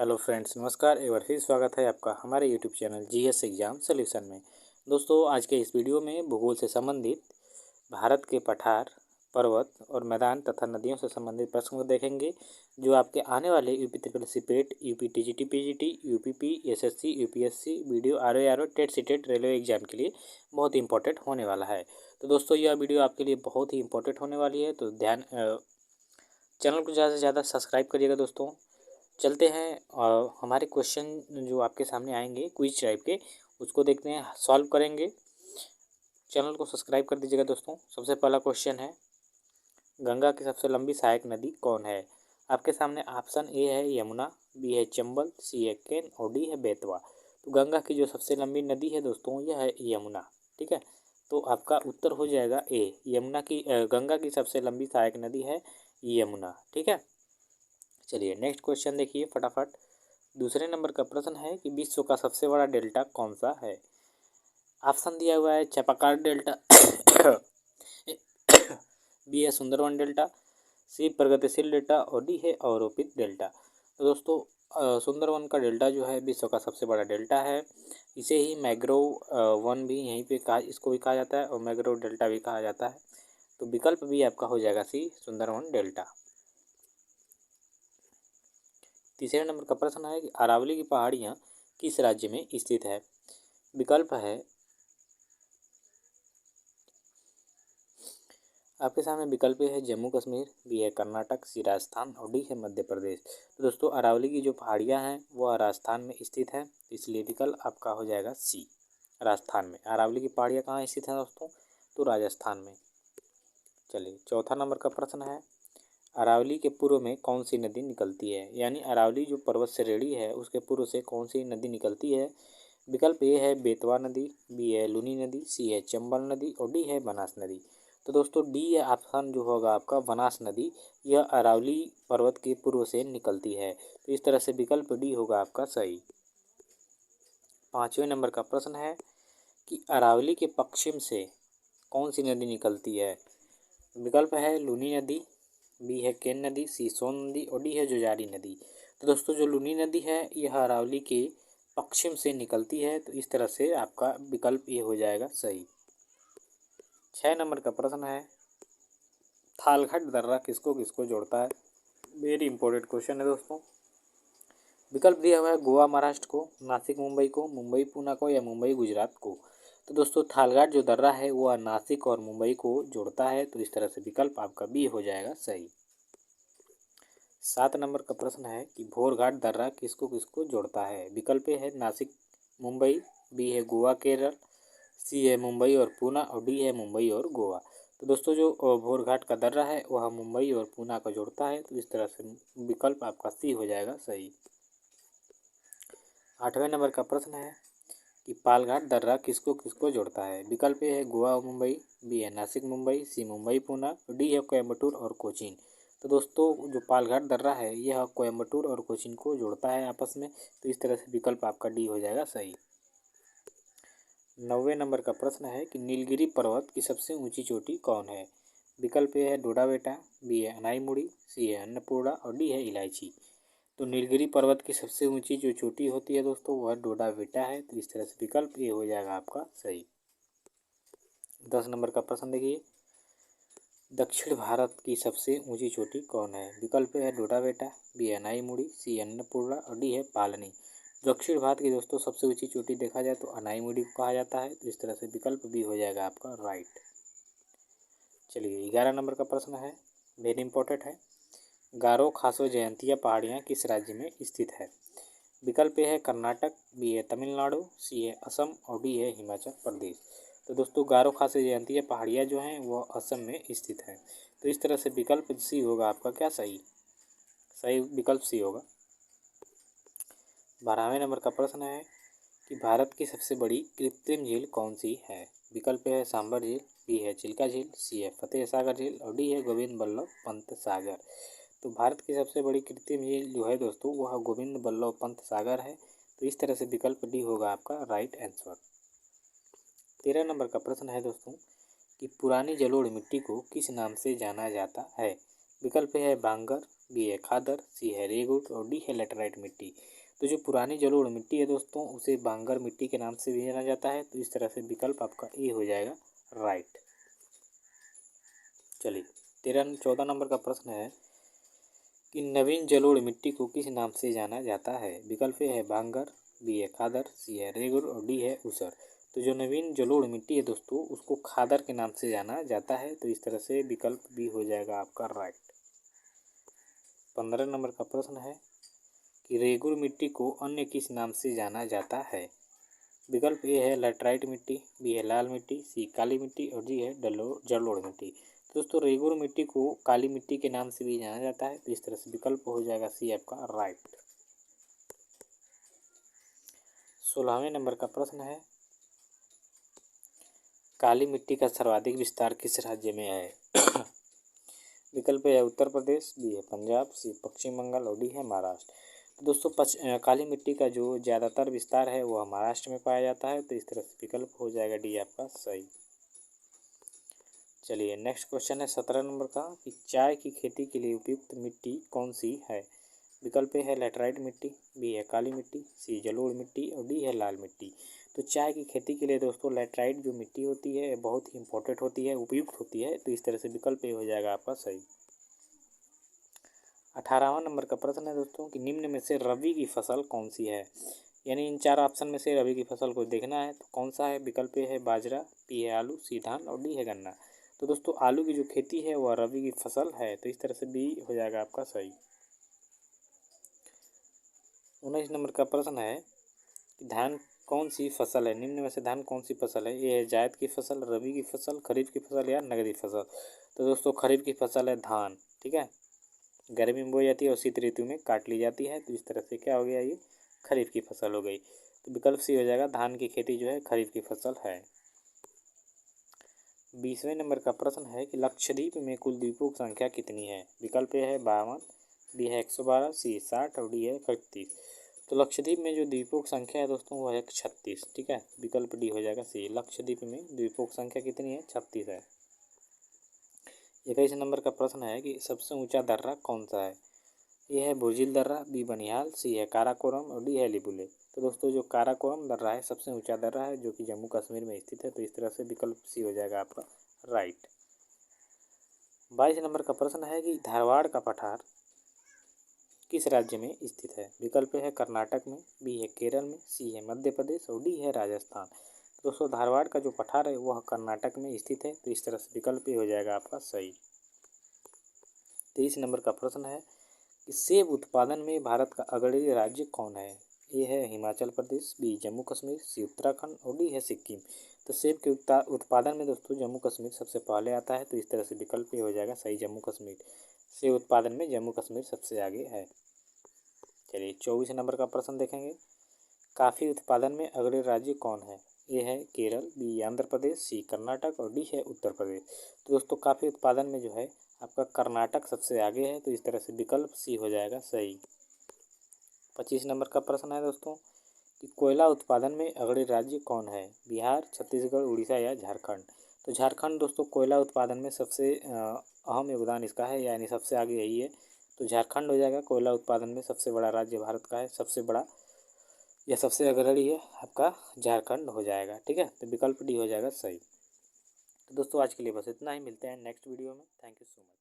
Hello friends, नमस्कार। एक बार फिर स्वागत है आपका हमारे YouTube channel GS exam solution में। दोस्तों, आज के इस वीडियो में भूगोल से संबंधित भारत के पठार, पर्वत और मैदान तथा नदियों से संबंधित प्रश्न को देखेंगे, जो आपके आने वाले UP triple C PET, UP TGT PGT, UPP, SSC, UPSC, VDO RO TET CTET railway exam के लिए बहुत ही इंपॉर्टेंट होने वाला है। तो दोस्तों, यह वीडियो आपके लिए बहुत ही इंपॉर्टेंट होने वाली है, तो चैनल को ज़्यादा से ज़्यादा सब्सक्राइब करिएगा। दोस्तों, चलते हैं और हमारे क्वेश्चन जो आपके सामने आएंगे क्विज टाइप के, उसको देखते हैं, सॉल्व करेंगे। चैनल को सब्सक्राइब कर दीजिएगा। दोस्तों, सबसे पहला क्वेश्चन है, गंगा की सबसे लंबी सहायक नदी कौन है? आपके सामने ऑप्शन ए है यमुना, बी है चंबल, सी है केन और डी है बेतवा। तो गंगा की जो सबसे लंबी नदी है दोस्तों, यह है यमुना। ठीक है, तो आपका उत्तर हो जाएगा ए, गंगा की सबसे लंबी सहायक नदी है यमुना। ठीक है, चलिए नेक्स्ट क्वेश्चन देखिए फटाफट। दूसरे नंबर का प्रश्न है कि विश्व का सबसे बड़ा डेल्टा कौन सा है? ऑप्शन दिया हुआ है चापाकार डेल्टा, बी है सुंदरवन डेल्टा, सी प्रगतिशील डेल्टा और डी है अवरोपित डेल्टा। तो दोस्तों, सुंदरवन का डेल्टा जो है विश्व का सबसे बड़ा डेल्टा है। इसे ही मैग्रोव वन भी यहीं पे इसको भी कहा जाता है और मैग्रोव डेल्टा भी कहा जाता है। तो विकल्प भी आपका हो जाएगा सी, सुंदरवन डेल्टा। तीसरे नंबर का प्रश्न है कि अरावली की पहाड़ियाँ किस राज्य में स्थित है? विकल्प है, आपके सामने विकल्प है जम्मू कश्मीर, बी है कर्नाटक, सी राजस्थान और डी है मध्य प्रदेश। तो दोस्तों, अरावली की जो पहाड़ियाँ हैं वो राजस्थान में स्थित है, इसलिए विकल्प आपका हो जाएगा सी, राजस्थान में। अरावली की पहाड़ियाँ कहाँ स्थित हैं दोस्तों? तो राजस्थान में। चलिए चौथा नंबर का प्रश्न है, अरावली के पूर्व में कौन सी नदी निकलती है? यानी अरावली जो पर्वत श्रेणी है उसके पूर्व से कौन सी नदी निकलती है? विकल्प ए है बेतवा नदी, बी है लूनी नदी, सी है चंबल नदी और डी है बनास नदी। तो दोस्तों, डी ऑप्शन जो होगा आपका बनास नदी, यह अरावली पर्वत के पूर्व से निकलती है। तो इस तरह से विकल्प डी होगा आपका सही। पाँचवें नंबर का प्रश्न है कि अरावली के पश्चिम से कौन सी नदी निकलती है? विकल्प है लूनी नदी, बी है केन नदी, सी सोन नदी और डी है जुजारी नदी। तो दोस्तों, जो लूनी नदी है यह अरावली के पश्चिम से निकलती है, तो इस तरह से आपका विकल्प ये हो जाएगा सही। 6 नंबर का प्रश्न है, थालघाट दर्रा किसको किसको जोड़ता है? वेरी इंपॉर्टेंट क्वेश्चन है दोस्तों। विकल्प दिया हुआ है गोवा महाराष्ट्र को, नासिक मुंबई को, मुंबई पूना को या मुंबई गुजरात को। तो दोस्तों, थालघाट जो दर्रा है वह नासिक और मुंबई को जोड़ता है, तो इस तरह से विकल्प आपका बी हो जाएगा सही। 7 नंबर का प्रश्न है कि भोरघाट दर्रा किसको किसको जोड़ता है? विकल्प है नासिक मुंबई, बी है गोवा केरल, सी है मुंबई और पूना और डी है मुंबई और गोवा। तो दोस्तों, जो भोरघाट का दर्रा है वह मुंबई और पूना को जोड़ता है, तो इस तरह से विकल्प आपका सी हो जाएगा सही। 8वें नंबर का प्रश्न है कि पालघाट दर्रा किसको किसको जोड़ता है? विकल्प है गोवा और मुंबई, बी है नासिक मुंबई, सी मुंबई पूना, डी है कोयम्बटूर और कोचीन। तो दोस्तों, जो पालघाट दर्रा है यह कोयम्बटूर और कोचीन को जोड़ता है आपस में, तो इस तरह से विकल्प आपका डी हो जाएगा सही। 9वें नंबर का प्रश्न है कि नीलगिरी पर्वत की सबसे ऊंची चोटी कौन है? विकल्प ए है डोडा बेटा, बी है अनाईमुड़ी, सी है अन्नपूर्णा और डी है इलायची। तो नीलगिरी पर्वत की सबसे ऊंची जो चोटी होती है दोस्तों वह डोडा बेटा है, तो इस तरह से विकल्प ए हो जाएगा आपका सही। 10 नंबर का प्रश्न देखिए, दक्षिण भारत की सबसे ऊंची चोटी कौन है? विकल्प है डोडा बेटा, बी है अनाईमुड़ी, सी अन्नपूर्णा और डी है पालनी। दक्षिण भारत की दोस्तों सबसे ऊंची चोटी देखा जाए तो अनाईमुड़ी को कहा जाता है, तो इस तरह से विकल्प भी हो जाएगा आपका राइट। चलिए 11 नंबर का प्रश्न है, वेरी इंपॉर्टेंट है, गारो खासो जयंतिया पहाड़ियाँ किस राज्य में स्थित है? विकल्प ए है कर्नाटक, बी है तमिलनाडु, सी है असम और डी है हिमाचल प्रदेश। तो दोस्तों, गारो खासो जयंतिया पहाड़ियाँ जो हैं वह असम में स्थित हैं, तो इस तरह से विकल्प सी होगा आपका क्या सही? सही विकल्प सी होगा। 12वें नंबर का प्रश्न है कि भारत की सबसे बड़ी कृत्रिम झील कौन सी है? विकल्प है सांबर झील, बी है चिल्का झील, सी है फतेह सागर झील और डी है गोविंद बल्लभ पंत सागर। तो भारत की सबसे बड़ी कृत्रिम झील जो है दोस्तों वह गोविंद बल्लभ पंत सागर है, तो इस तरह से विकल्प डी होगा आपका राइट आंसर। 13 नंबर का प्रश्न है दोस्तों कि पुरानी जलोढ़ मिट्टी को किस नाम से जाना जाता है? विकल्प है बांगर, बी है खादर, सी है रेगुड़ और डी है लेटराइट मिट्टी। तो जो पुरानी जलोढ़ मिट्टी है दोस्तों उसे बांगर मिट्टी के नाम से भी जाना जाता है। तो इस तरह से विकल्प आपका ए हो जाएगा राइट। चलिए 14 नंबर का प्रश्न है कि नवीन जलोढ़ मिट्टी को किस नाम से जाना जाता है। विकल्प ए है बांगर, बी है खादर, सी है रेगुड़ और डी है ऊसर। तो जो नवीन जलोढ़ मिट्टी है दोस्तों उसको खादर के नाम से जाना जाता है। तो इस तरह से विकल्प बी हो जाएगा आपका राइट। 15 नंबर का प्रश्न है कि रेगुड़ मिट्टी को अन्य किस नाम से जाना जाता है। विकल्प ए है लेटराइट मिट्टी, बी है लाल मिट्टी, सी काली मिट्टी और डी है जलोढ़ मिट्टी। तो दोस्तों रेगुड़ मिट्टी को काली मिट्टी के नाम से भी जाना जाता है। तो इस तरह से विकल्प हो जाएगा सी आपका राइट। 16वें नंबर का प्रश्न है काली मिट्टी का सर्वाधिक विस्तार किस राज्य में है। विकल्प है उत्तर प्रदेश, बी है पंजाब, सी पश्चिम बंगाल और डी है महाराष्ट्र। तो दोस्तों काली मिट्टी का जो ज़्यादातर विस्तार है वह महाराष्ट्र में पाया जाता है। तो इस तरह से विकल्प हो जाएगा डी आपका सही। चलिए नेक्स्ट क्वेश्चन है 17 नंबर का कि चाय की खेती के लिए उपयुक्त मिट्टी कौन सी है। विकल्प है लेटराइट मिट्टी, बी है काली मिट्टी, सी जलोढ़ मिट्टी और डी है लाल मिट्टी। तो चाय की खेती के लिए दोस्तों लेटराइट जो मिट्टी होती है बहुत ही इंपॉर्टेंट होती है, उपयुक्त होती है। तो इस तरह से विकल्प ए हो जाएगा आपका सही। 18वां नंबर का प्रश्न है दोस्तों कि निम्न में से रबी की फसल कौन सी है। यानी इन चार ऑप्शन में से रबी की फसल को देखना है तो कौन सा है। विकल्प ए है बाजरा, बी है आलू, सी धान और डी है गन्ना। तो दोस्तों आलू की जो खेती है वह रबी की फसल है। तो इस तरह से बी हो जाएगा आपका सही। 19 नंबर का प्रश्न है कि धान कौन सी फसल है। निम्न में से धान कौन सी फसल है। ये है जायद की फसल, रबी की फसल, खरीफ की फसल या नगदी फसल। तो दोस्तों खरीफ की फसल है धान, ठीक है, गर्मी में बोई जाती है और शीत ऋतु में काट ली जाती है। तो इस तरह से क्या हो गया, ये खरीफ की फसल हो गई। तो विकल्प सी हो जाएगा धान की खेती जो है खरीफ की फसल है। 20वें नंबर का प्रश्न है कि लक्षद्वीप में कुल द्वीपों की संख्या कितनी है। विकल्प ए है 52, बी है 112, सी 60 और डी है 31। तो लक्षद्वीप में जो द्वीपों की संख्या है दोस्तों वह है 36, ठीक है। विकल्प डी हो जाएगा सी। लक्षद्वीप में द्वीपों की संख्या कितनी है, 36 है। 21 नंबर का प्रश्न है कि सबसे ऊंचा दर्रा कौन सा है। ए है बुर्जिल दर्रा, बी बनिहाल, सी है काराकोरम और डी है लिपुलेख। तो दोस्तों जो काराकोरम दर्रा है सबसे ऊंचा दर्रा है जो कि जम्मू कश्मीर में स्थित है। तो इस तरह से विकल्प सी हो जाएगा आपका राइट। 22 नंबर का प्रश्न है कि धारवाड़ का पठार किस राज्य में स्थित है। विकल्प है कर्नाटक में, बी है केरल में, सी है मध्य प्रदेश और डी है राजस्थान। दोस्तों धारवाड़ का जो पठार है वह कर्नाटक में स्थित है। तो इस तरह से विकल्प हो जाएगा आपका सही। 23 नंबर का प्रश्न है कि सेब उत्पादन में भारत का अग्रणी राज्य कौन है। ए है हिमाचल प्रदेश, बी जम्मू कश्मीर, सी उत्तराखंड और डी है सिक्किम। तो सेब के उत्पादन में दोस्तों जम्मू कश्मीर सबसे पहले आता है। तो इस तरह से विकल्प हो जाएगा सही जम्मू कश्मीर। सेब उत्पादन में जम्मू कश्मीर सबसे आगे है। चलिए 24 नंबर का प्रश्न देखेंगे। कॉफ़ी उत्पादन में अग्रणी राज्य कौन है। ए है केरल, बी आंध्र प्रदेश, सी कर्नाटक और डी है उत्तर प्रदेश। तो दोस्तों कॉफ़ी उत्पादन में जो है आपका कर्नाटक सबसे आगे है। तो इस तरह से विकल्प सी हो जाएगा सही। 25 नंबर का प्रश्न है दोस्तों कि कोयला उत्पादन में अग्रणी राज्य कौन है। बिहार, छत्तीसगढ़, उड़ीसा या झारखंड। तो झारखंड दोस्तों कोयला उत्पादन में सबसे अहम योगदान इसका है, यानी सबसे आगे यही है। तो झारखंड हो जाएगा कोयला उत्पादन में सबसे बड़ा राज्य भारत का है। सबसे बड़ा या सबसे अग्रणी है आपका झारखंड हो जाएगा, ठीक है। तो विकल्प डी हो जाएगा सही। तो दोस्तों आज के लिए बस इतना ही, मिलते हैं नेक्स्ट वीडियो में। Thank you so much.